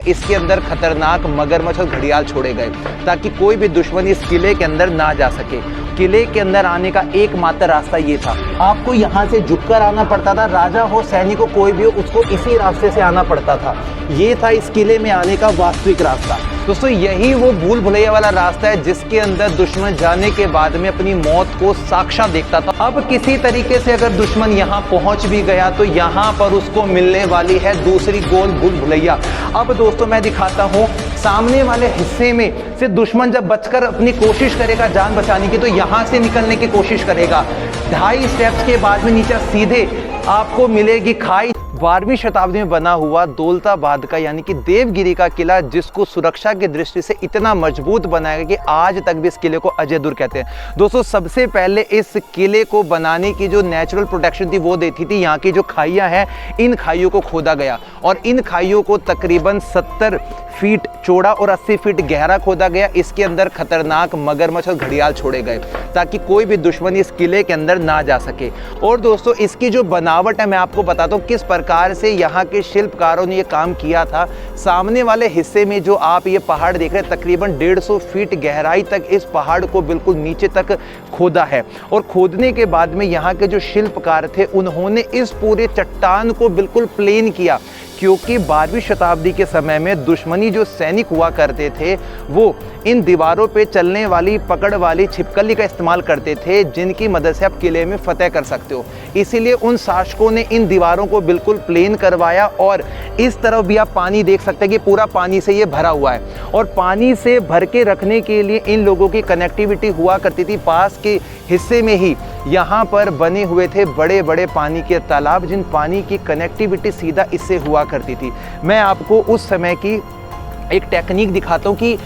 इसके अंदर खतरनाक मगरमच्छ और घड़ियाल छोड़े गए ताकि कोई भी दुश्मन इस किले के अंदर ना जा सके। किले के अंदर आने का एकमात्र रास्ता ये था, आपको यहाँ से झुककर आना पड़ता था। राजा हो, सैनिक हो, कोई भी हो, उसको इसी रास्ते से आना पड़ता था। ये था इस किले में आने का वास्तविक रास्ता। दोस्तों यही वो भूल भुलैया वाला रास्ता है जिसके अंदर दुश्मन जाने के बाद में अपनी मौत को साक्षात देखता था। अब किसी तरीके से अगर दुश्मन यहाँ पहुंच भी गया तो यहाँ पर उसको मिलने वाली है दूसरी गोल भूल भुलैया। अब दोस्तों मैं दिखाता हूँ सामने वाले हिस्से में से दुश्मन जब बचकर अपनी कोशिश करेगा जान बचाने की तो यहाँ से निकलने की कोशिश करेगा। 2.5 स्टेप्स के बाद में नीचे सीधे आपको मिलेगी खाई। 12वीं शताब्दी में बना हुआ दौलताबाद का यानी कि देवगिरी का किला, जिसको सुरक्षा की दृष्टि से इतना मजबूत बनाया गया कि आज तक भी इस किले को अजय दुर्ग कहते हैं। दोस्तों सबसे पहले इस किले को बनाने की जो नेचुरल प्रोटेक्शन थी वो देती थी यहाँ की जो खाइयाँ हैं, इन खाइयों को खोदा गया और इन खाइयों को तकरीबन 70 फीट चौड़ा और 80 फीट गहरा खोदा गया। इसके अंदर खतरनाक मगरमच्छ और घड़ियाल छोड़े गए ताकि कोई भी दुश्मन इस किले के अंदर ना जा सके। और दोस्तों इसकी जो बनावट है मैं आपको बताता हूँ किस प्रकार से यहाँ के शिल्पकारों ने ये काम किया था। सामने वाले हिस्से में जो आप ये पहाड़ देख रहे हैं तकरीबन 150 फीट गहराई तक इस पहाड़ को बिल्कुल नीचे तक खोदा है और खोदने के बाद में यहाँ के जो शिल्पकार थे उन्होंने इस पूरे चट्टान को बिल्कुल प्लेन किया, क्योंकि 12वीं शताब्दी के समय में दुश्मनी जो सैनिक हुआ करते थे वो इन दीवारों पे चलने वाली पकड़ वाली छिपकली का इस्तेमाल करते थे, जिनकी मदद से आप किले में फतेह कर सकते हो। इसीलिए उन शासकों ने इन दीवारों को बिल्कुल प्लेन करवाया और इस तरफ भी आप पानी देख सकते हैं कि पूरा पानी से ये भरा हुआ है और पानी से भर के रखने के लिए इन लोगों की कनेक्टिविटी हुआ करती थी। पास के हिस्से में ही यहाँ पर बने हुए थे बड़े बड़े पानी के तालाब, जिन पानी की कनेक्टिविटी सीधा इससे हुआ करती थी। मैं आपको उस समय की एक टेक्निक दिखाता हूँ कि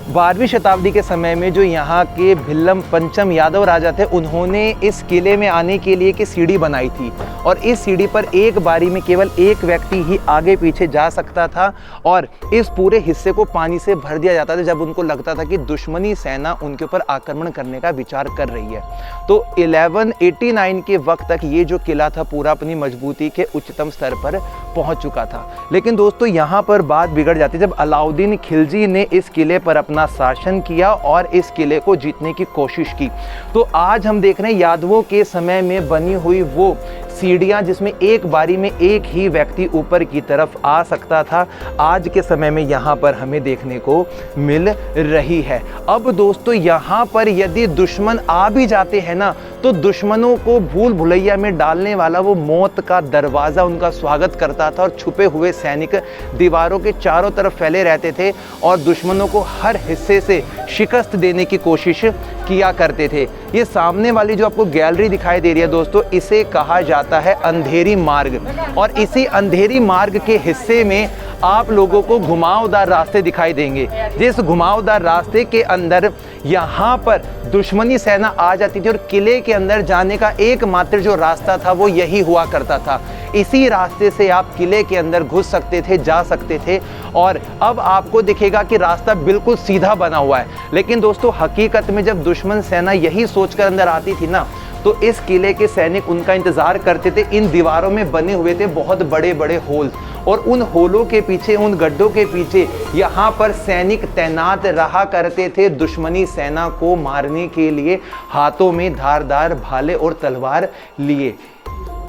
12वीं शताब्दी के समय में जो यहाँ के भिल्लम पंचम यादव राजा थे उन्होंने इस किले में आने के लिए एक सीढ़ी बनाई थी और इस सीढ़ी पर एक बारी में केवल एक व्यक्ति ही आगे पीछे जा सकता था और इस पूरे हिस्से को पानी से भर दिया जाता था जब उनको लगता था कि दुश्मनी सेना उनके ऊपर आक्रमण करने का विचार कर रही है। तो 1189 के वक्त तक ये जो किला था पूरा अपनी मजबूती के उच्चतम स्तर पर पहुंच चुका था। लेकिन दोस्तों यहाँ पर बात बिगड़ जाती जब अलाउद्दीन खिलजी ने इस किले पर अपना शासन किया और इस किले को जीतने की कोशिश की। तो आज हम देख रहे हैं यादवों के समय में बनी हुई वो सीढ़ियां जिसमें एक बारी में एक ही व्यक्ति ऊपर की तरफ आ सकता था, आज के समय में यहाँ पर हमें देखने को मिल रही है। अब दोस्तों यहाँ पर यदि दुश्मन आ भी जाते हैं ना तो दुश्मनों को भूल भुलैया में डालने वाला वो मौत का दरवाज़ा उनका स्वागत करता था और छुपे हुए सैनिक दीवारों के चारों तरफ फैले रहते थे और दुश्मनों को हर हिस्से से शिकस्त देने की कोशिश किया करते थे। ये सामने वाली जो आपको गैलरी दिखाई दे रही है दोस्तों, इसे कहा जाता है अंधेरी मार्ग और इसी अंधेरी मार्ग के हिस्से में आप लोगों को घुमावदार रास्ते दिखाई देंगे। जिस घुमावदार रास्ते के अंदर यहाँ पर दुश्मनी सेना आ जाती थी और किले के अंदर जाने का एकमात्र जो रास्ता था वो यही हुआ करता था। इसी रास्ते से आप किले के अंदर घुस सकते थे, जा सकते थे और अब आपको दिखेगा कि रास्ता बिल्कुल सीधा बना हुआ है। लेकिन दोस्तों हकीकत में जब दुश्मन सेना यही सोचकर अंदर आती थी ना तो इस किले के सैनिक उनका इंतजार करते थे। इन दीवारों में बने हुए थे बहुत बड़े बड़े होल और उन होलों के पीछे, उन गड्ढों के पीछे यहाँ पर सैनिक तैनात रहा करते थे दुश्मनी सेना को मारने के लिए, हाथों में धारदार भाले और तलवार लिए।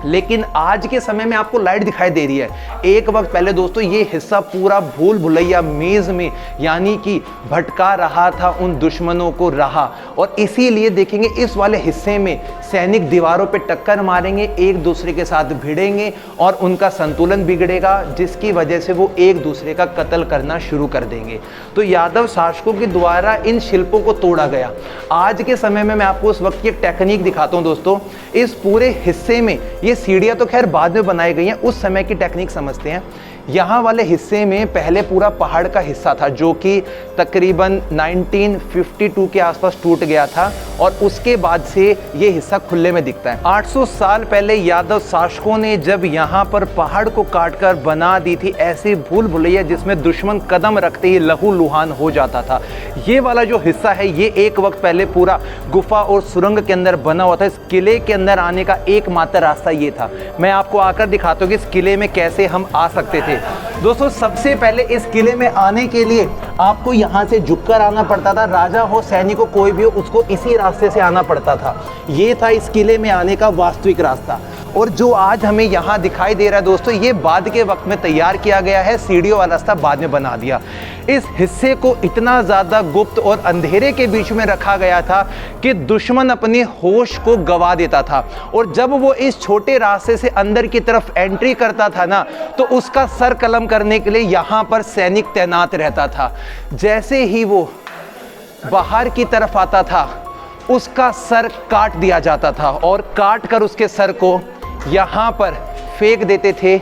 लेकिन आज के समय में आपको लाइट दिखाई दे रही है। एक वक्त पहले दोस्तों ये हिस्सा पूरा भूल भुलैया मेज में यानी कि भटका रहा था, उन दुश्मनों को रहा और इसीलिए देखेंगे इस वाले हिस्से में सैनिक दीवारों पे टक्कर मारेंगे, एक दूसरे के साथ भिड़ेंगे और उनका संतुलन बिगड़ेगा, जिसकी वजह से वो एक दूसरे का कत्ल करना शुरू कर देंगे। तो यादव शासकों के द्वारा इन शिल्पों को तोड़ा गया। आज के समय में मैं आपको उस वक्त की एक टेक्निक दिखाता हूँ दोस्तों। इस पूरे हिस्से में ये सीढ़ियां तो खैर बाद में बनाई गई हैं, उस समय की टेक्निक समझते हैं। यहाँ वाले हिस्से में पहले पूरा पहाड़ का हिस्सा था जो कि तकरीबन 1952 के आसपास टूट गया था और उसके बाद से ये हिस्सा खुले में दिखता है। 800 साल पहले यादव शासकों ने जब यहाँ पर पहाड़ को काटकर बना दी थी ऐसी भूल भुलैया जिसमें दुश्मन कदम रखते ही लहू लुहान हो जाता था। ये वाला जो हिस्सा है ये एक वक्त पहले पूरा गुफा और सुरंग के अंदर बना हुआ था। इस किले के अंदर आने का एकमात्र रास्ता ये था। मैं आपको आकर दिखाता हूँ कि इस किले में कैसे हम आ सकते थे। थे। दोस्तों सबसे पहले इस किले में आने के लिए आपको यहाँ से झुककर आना पड़ता था। राजा हो, सैनिक हो, कोई भी हो, उसको इसी रास्ते से आना पड़ता था। ये था इस किले में आने का वास्तविक रास्ता। और जो आज हमें यहाँ दिखाई दे रहा है दोस्तों, ये बाद के वक्त में तैयार किया गया है, सीढ़ियों वाला रास्ता बाद में बना दिया। इस हिस्से को इतना ज़्यादा गुप्त और अंधेरे के बीच में रखा गया था कि दुश्मन अपने होश को गवा देता था। और जब वो इस छोटे रास्ते से अंदर की तरफ एंट्री करता था ना, तो उसका सर कलम करने के लिए यहाँ पर सैनिक तैनात रहता था। जैसे ही वो बाहर की तरफ आता था, उसका सर काट दिया जाता था और काट कर उसके सर को यहाँ पर फेंक देते थे,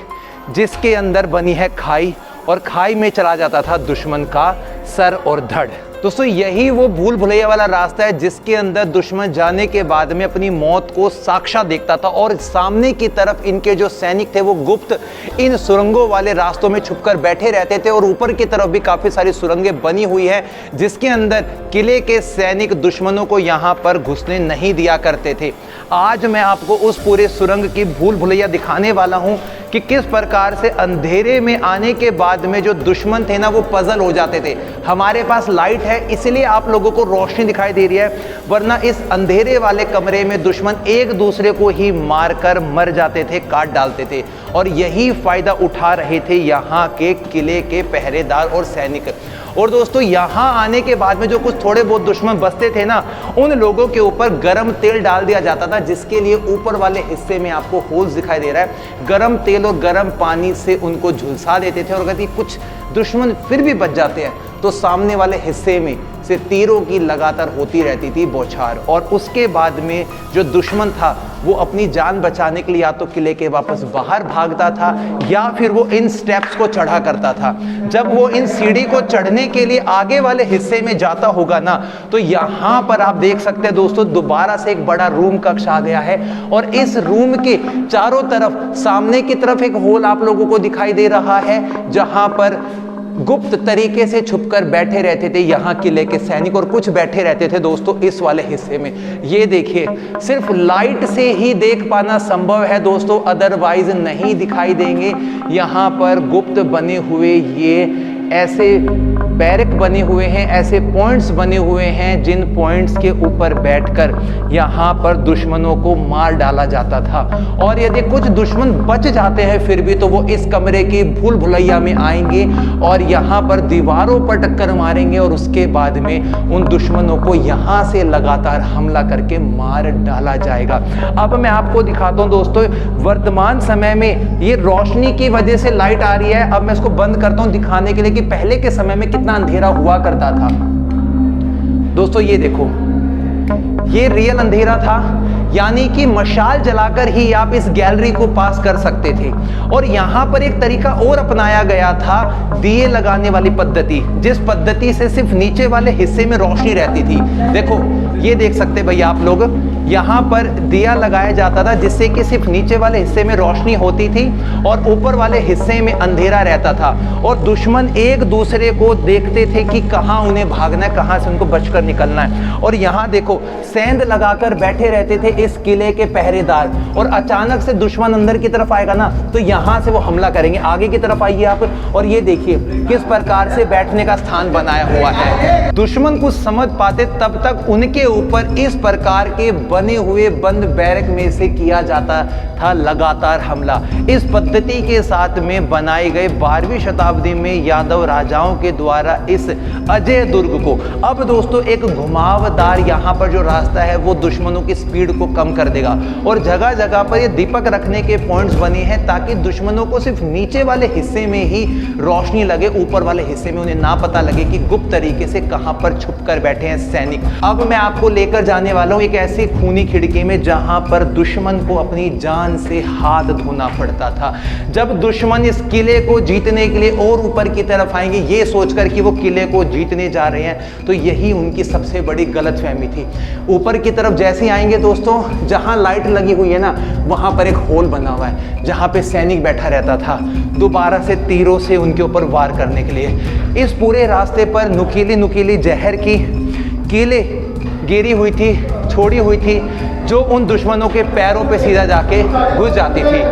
जिसके अंदर बनी है खाई, और खाई में चला जाता था दुश्मन का सर और धड़। दोस्तों यही वो भूल भुलैया वाला रास्ता है जिसके अंदर दुश्मन जाने के बाद में अपनी मौत को साक्षात देखता था। और सामने की तरफ इनके जो सैनिक थे वो गुप्त इन सुरंगों वाले रास्तों में छुपकर बैठे रहते थे। और ऊपर की तरफ भी काफ़ी सारी सुरंगें बनी हुई है जिसके अंदर किले के सैनिक दुश्मनों को यहाँ पर घुसने नहीं दिया करते थे। आज मैं आपको उस पूरे सुरंग की भूल भुलैया दिखाने वाला हूँ कि किस प्रकार से अंधेरे में आने के बाद में जो दुश्मन थे ना, वो पजल हो जाते थे। हमारे पास लाइट है इसलिए आप लोगों को रोशनी दिखाई दे रही है, वरना इस अंधेरे वाले कमरे में दुश्मन एक दूसरे को ही मारकर मर जाते थे, काट डालते थे। और यही फायदा उठा रहे थे यहाँ के किले के पहरेदार और सैनिक। और दोस्तों यहाँ आने के बाद में जो कुछ थोड़े बहुत दुश्मन बचते थे ना, उन लोगों के ऊपर गर्म तेल डाल दिया जाता था, जिसके लिए ऊपर वाले हिस्से में आपको होल्स दिखाई दे रहा है। गर्म तेल और गर्म पानी से उनको झुलसा देते थे। और यदि कुछ दुश्मन फिर भी बच जाते हैं तो सामने वाले हिस्से में से तीरों की लगातार होती रहती थी बौछार। और उसके बाद में जो दुश्मन था वो अपनी जान बचाने के लिए या तो किले के वापस बाहर भागता था या फिर वो इन स्टेप्स को चढ़ा करता था। जब वो इन सीढ़ी को चढ़ने के लिए आगे वाले हिस्से में जाता होगा ना, तो यहाँ पर आप देख सकते हैं दोस्तों, दोबारा से एक बड़ा रूम कक्ष आ गया है। और इस रूम के चारों तरफ सामने की तरफ एक होल आप लोगों को दिखाई दे रहा है, जहां पर गुप्त तरीके से छुपकर बैठे रहते थे यहाँ किले के सैनिक। और कुछ बैठे रहते थे दोस्तों इस वाले हिस्से में। ये देखिए, सिर्फ लाइट से ही देख पाना संभव है दोस्तों, अदरवाइज नहीं दिखाई देंगे। यहाँ पर गुप्त बने हुए ये ऐसे बैरक बने हुए हैं, ऐसे पॉइंट्स बने हुए हैं जिन पॉइंट्स के ऊपर बैठकर यहाँ पर दुश्मनों को मार डाला जाता था। और यदि कुछ दुश्मन बच जाते हैं फिर भी, तो वो इस कमरे की भूल भुलैया में आएंगे और यहाँ पर दीवारों पर टक्कर मारेंगे। और उसके बाद में उन दुश्मनों को यहाँ से लगातार हमला करके मार डाला जाएगा। अब मैं आपको दिखाता हूँ दोस्तों, वर्तमान समय में ये रोशनी की वजह से लाइट आ रही है। अब मैं इसको बंद करता हूँ दिखाने के लिए कि पहले के समय में कितना अंधेरा हुआ करता था। दोस्तों ये देखो, ये रियल अंधेरा था, यानी कि मशाल जलाकर ही आप इस गैलरी को पास कर सकते थे। और यहाँ पर एक तरीका और अपनाया गया था, दिए लगाने वाली पद्धति, जिस पद्धति से सिर्फ नीचे वाले हिस्से में रोशनी रहती थी। देखो ये देख सकते भैया आप लोग, यहाँ पर दिया लगाया जाता था जिससे कि सिर्फ नीचे वाले हिस्से में रोशनी होती थी और ऊपर वाले हिस्से में अंधेरा रहता था। और दुश्मन एक दूसरे को देखते थे कि कहाँ उन्हें भागना है, कहाँ से उनको बचकर निकलना है। और यहाँ देखो, सेंध लगाकर बैठे रहते थे इस किले के पहरेदार। और अचानक से दुश्मन अंदर की तरफ आएगा ना, तो यहाँ से वो हमला करेंगे। आगे की तरफ आइए आप और ये देखिए किस प्रकार से बैठने का स्थान बनाया हुआ है। दुश्मन कुछ समझ पाते तब तक उनके ऊपर इस प्रकार के बने हुए बंद बैरक में से किया जाता था लगातार हमला। इस पद्धति के साथ में बनाए गए 12वीं शताब्दी में यादव राजाओं के द्वारा इस अजय दुर्ग को, अब दोस्तों एक घुमावदार यहाँ पर जो रास्ता है वो दुश्मनों की स्पीड को कम कर देगा। और जगह जगह पर ये दीपक रखने के पॉइंट्स बने हैं ताकि दुश्मनों को सिर्फ नीचे वाले हिस्से में ही रोशनी लगे, ऊपर वाले हिस्से में उन्हें ना पता लगे कि गुप्त तरीके से कहां पर छुपकर बैठे हैं सैनिक। अब मैं आपको लेकर जाने वाला हूं एक ऐसी खूनी खिड़की में जहां पर दुश्मन को अपनी जान से हाथ धोना पड़ता था। जब दुश्मन इस किले को जीतने के लिए और ऊपर की तरफ आएंगे ये सोचकर कि वो किले को जीतने जा रहे हैं, तो यही उनकी सबसे बड़ी गलतफहमी थी। ऊपर की तरफ जैसे ही आएंगे दोस्तों, जहां लाइट लगी हुई है ना, वहां पर एक होल बना हुआ है जहां पे सैनिक बैठा रहता था दोबारा से तीरों से उनके ऊपर वार करने के लिए। इस पूरे रास्ते पर नुकीली नुकीली जहर की कीलें गिरी हुई थी, छोड़ी हुई थी, जो उन दुश्मनों के पैरों पे सीधा जाके घुस जाती थी।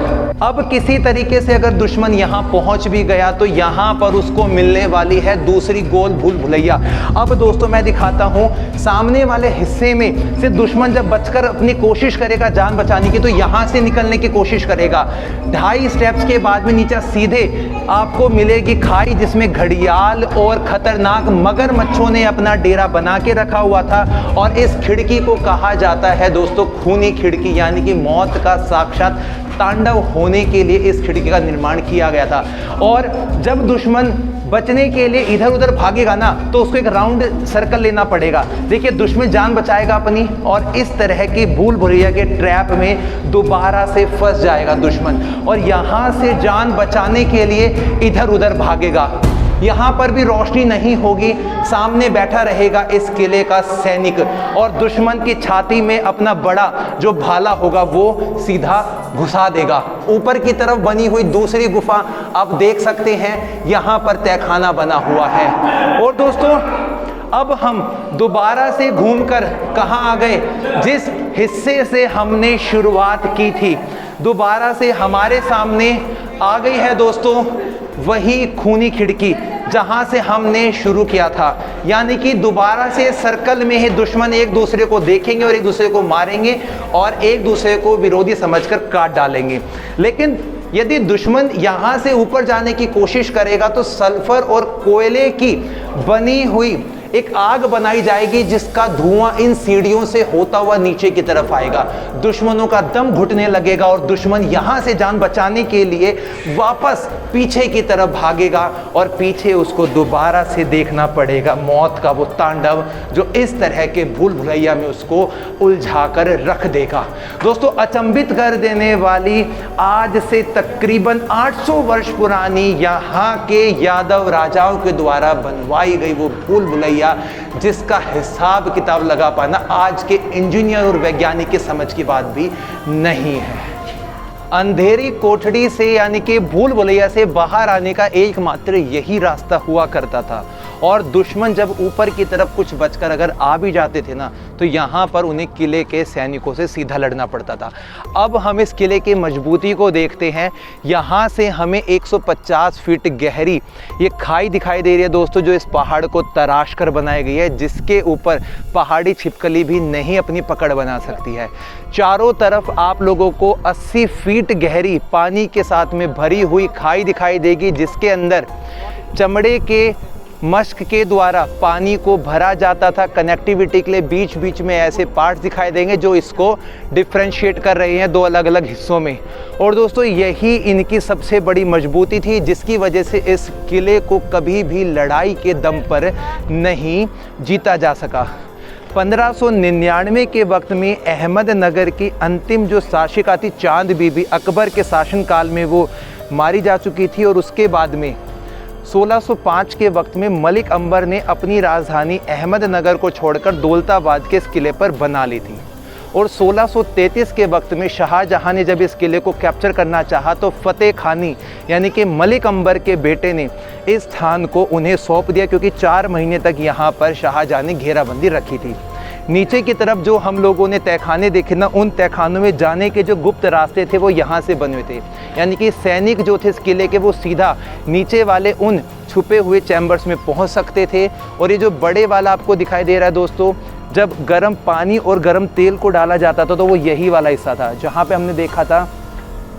अब किसी तरीके से अगर दुश्मन यहाँ पहुँच भी गया तो यहाँ पर उसको मिलने वाली है दूसरी गोल भूल भुलैया। अब दोस्तों मैं दिखाता हूँ सामने वाले हिस्से में से दुश्मन जब बचकर अपनी कोशिश करेगा जान बचाने की, तो यहाँ से निकलने की कोशिश करेगा। 2.5 स्टेप्स के बाद में नीचे सीधे आपको मिलेगी खाई, जिसमें घड़ियाल और खतरनाक मगरमच्छों ने अपना डेरा बना के रखा हुआ था। और इस खिड़की को कहा जाता है दोस्तों खूनी खिड़की, यानी कि मौत का साक्षात तांडव होने के लिए इस खिड़की का निर्माण किया गया था। और जब दुश्मन बचने के लिए इधर उधर भागेगा ना, तो उसको एक राउंड सर्कल लेना पड़ेगा। देखिए दुश्मन जान बचाएगा अपनी और इस तरह की भूल भुलैया के ट्रैप में दोबारा से फंस जाएगा दुश्मन, और यहाँ से जान बचाने के लिए इधर उधर भागेगा। यहाँ पर भी रोशनी नहीं होगी, सामने बैठा रहेगा इस किले का सैनिक और दुश्मन की छाती में अपना बड़ा जो भाला होगा वो सीधा घुसा देगा। ऊपर की तरफ बनी हुई दूसरी गुफा आप देख सकते हैं, यहाँ पर तहखाना बना हुआ है। और दोस्तों अब हम दोबारा से घूमकर कहाँ आ गए, जिस हिस्से से हमने शुरुआत की थी दोबारा से हमारे सामने आ गई है दोस्तों वही खूनी खिड़की जहां से हमने शुरू किया था। यानी कि दोबारा से सर्कल में ही दुश्मन एक दूसरे को देखेंगे और एक दूसरे को मारेंगे और एक दूसरे को विरोधी समझकर काट डालेंगे। लेकिन यदि दुश्मन यहां से ऊपर जाने की कोशिश करेगा तो सल्फर और कोयले की बनी हुई एक आग बनाई जाएगी, जिसका धुआं इन सीढ़ियों से होता हुआ नीचे की तरफ आएगा। दुश्मनों का दम घुटने लगेगा और दुश्मन यहां से जान बचाने के लिए वापस पीछे की तरफ भागेगा और पीछे उसको दोबारा से देखना पड़ेगा मौत का वो तांडव जो इस तरह के भूल भुलैया में उसको उलझाकर रख देगा। दोस्तों अचंभित कर देने वाली आज से तकरीबन 800 वर्ष पुरानी यहाँ के यादव राजाओं के द्वारा बनवाई गई वो भूल भुलैया, जिसका हिसाब किताब लगा पाना आज के इंजीनियर और वैज्ञानिक की समझ की बात भी नहीं है। अंधेरी कोठड़ी से यानी कि भूल भुलैया से बाहर आने का एकमात्र यही रास्ता हुआ करता था। और दुश्मन जब ऊपर की तरफ कुछ बचकर अगर आ भी जाते थे ना, तो यहाँ पर उन्हें किले के सैनिकों से सीधा लड़ना पड़ता था। अब हम इस किले की मजबूती को देखते हैं। यहाँ से हमें 150 फीट गहरी ये खाई दिखाई दे रही है दोस्तों, जो इस पहाड़ को तराश कर बनाई गई है, जिसके ऊपर पहाड़ी छिपकली भी नहीं अपनी पकड़ बना सकती है। चारों तरफ आप लोगों को 80 फीट गहरी पानी के साथ में भरी हुई खाई दिखाई देगी, जिसके अंदर चमड़े के मश्क के द्वारा पानी को भरा जाता था। कनेक्टिविटी के लिए बीच बीच में ऐसे पार्ट्स दिखाई देंगे जो इसको डिफ्रेंशिएट कर रहे हैं दो अलग अलग हिस्सों में। और दोस्तों यही इनकी सबसे बड़ी मजबूती थी, जिसकी वजह से इस किले को कभी भी लड़ाई के दम पर नहीं जीता जा सका। 1599 के वक्त में अहमदनगर की अंतिम जो शासिका थी चांद बीबी, अकबर के शासनकाल में वो मारी जा चुकी थी। और उसके बाद में 1605 के वक्त में मलिक अंबर ने अपनी राजधानी अहमदनगर को छोड़कर दौलताबाद के इस किले पर बना ली थी। और 1633 के वक्त में शाहजहां ने जब इस किले को कैप्चर करना चाहा तो फतेह खानी यानी कि मलिक अंबर के बेटे ने इस स्थान को उन्हें सौंप दिया, क्योंकि 4 महीने तक यहाँ पर शाहजहां ने घेराबंदी रखी थी। नीचे की तरफ जो हम लोगों ने तहखाने देखे ना, उन तहखानों में जाने के जो गुप्त रास्ते थे वो यहाँ से बने थे। यानी कि सैनिक जो थे इस किले के वो सीधा नीचे वाले उन छुपे हुए चैम्बर्स में पहुँच सकते थे। और ये जो बड़े वाला आपको दिखाई दे रहा है दोस्तों, जब गर्म पानी और गर्म तेल को डाला जाता था तो वो यही वाला हिस्सा था, जहाँ पे हमने देखा था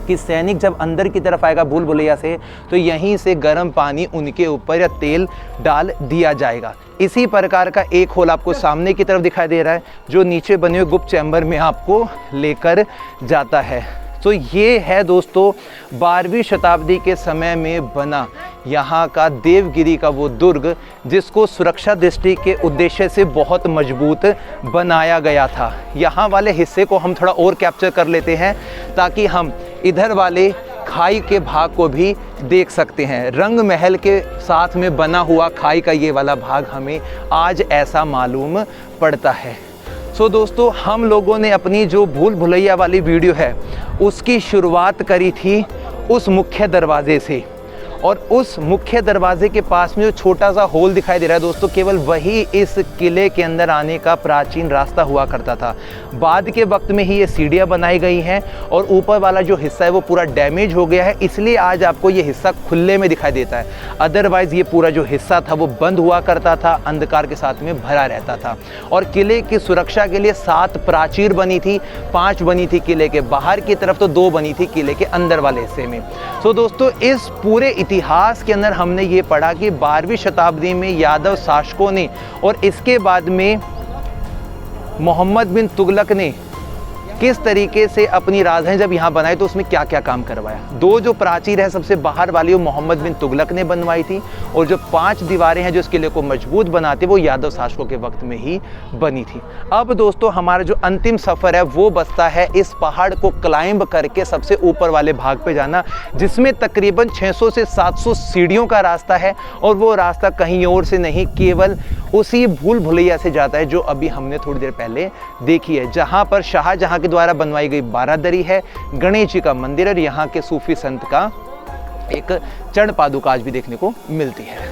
कि सैनिक जब अंदर की तरफ आएगा भूल भुलैया से तो यहीं से गर्म पानी उनके ऊपर या तेल डाल दिया जाएगा। इसी प्रकार का एक होल आपको सामने की तरफ दिखाई दे रहा है, जो नीचे बने हुए गुप्त चैम्बर में आपको लेकर जाता है। तो ये है दोस्तों 12वीं शताब्दी के समय में बना यहाँ का देवगिरी का वो दुर्ग, जिसको सुरक्षा दृष्टि के उद्देश्य से बहुत मजबूत बनाया गया था। यहाँ वाले हिस्से को हम थोड़ा और कैप्चर कर लेते हैं ताकि हम इधर वाले खाई के भाग को भी देख सकते हैं। रंग महल के साथ में बना हुआ खाई का ये वाला भाग हमें आज ऐसा मालूम पड़ता है। सो दोस्तों हम लोगों ने अपनी जो भूल भुलैया वाली वीडियो है उसकी शुरुआत करी थी उस मुख्य दरवाजे से, और उस मुख्य दरवाजे के पास में जो छोटा सा होल दिखाई दे रहा है दोस्तों, केवल वही इस किले के अंदर आने का प्राचीन रास्ता हुआ करता था। बाद के वक्त में ही ये सीढ़ियाँ बनाई गई हैं और ऊपर वाला जो हिस्सा है वो पूरा डैमेज हो गया है, इसलिए आज आपको ये हिस्सा खुले में दिखाई देता है। अदरवाइज़ ये पूरा जो हिस्सा था वो बंद हुआ करता था, अंधकार के साथ में भरा रहता था। और किले की सुरक्षा के लिए 7 प्राचीर बनी थी, 5 बनी थी किले के बाहर की तरफ, तो 2 बनी थी किले के अंदर वाले हिस्से में। तो दोस्तों इस पूरे इतिहास के अंदर हमने ये पढ़ा कि 12वीं शताब्दी में यादव शासकों ने और इसके बाद में मोहम्मद बिन तुगलक ने किस तरीके से अपनी राजधानी जब यहाँ बनाई तो उसमें क्या क्या काम करवाया। 2 जो प्राचीर है सबसे बाहर वाली वो मोहम्मद बिन तुगलक ने बनवाई थी, और जो 5 दीवारें हैं जो इस किले को मजबूत बनाती वो यादव शासकों के वक्त में ही बनी थी। अब दोस्तों हमारा जो अंतिम सफ़र है वो बसता है इस पहाड़ को क्लाइंब करके सबसे ऊपर वाले भाग पे जाना, जिसमें तकरीबन 600 से 700 सीढ़ियों का रास्ता है, और वो रास्ता कहीं और से नहीं केवल उसी भूल भुलैया से जाता है जो अभी हमने थोड़ी देर पहले देखी है, जहाँ पर शाहजहाँ के द्वारा बनवाई गई बारादरी है, गणेश जी का मंदिर और यहाँ के सूफी संत का एक चरण पादुका आज भी देखने को मिलती है।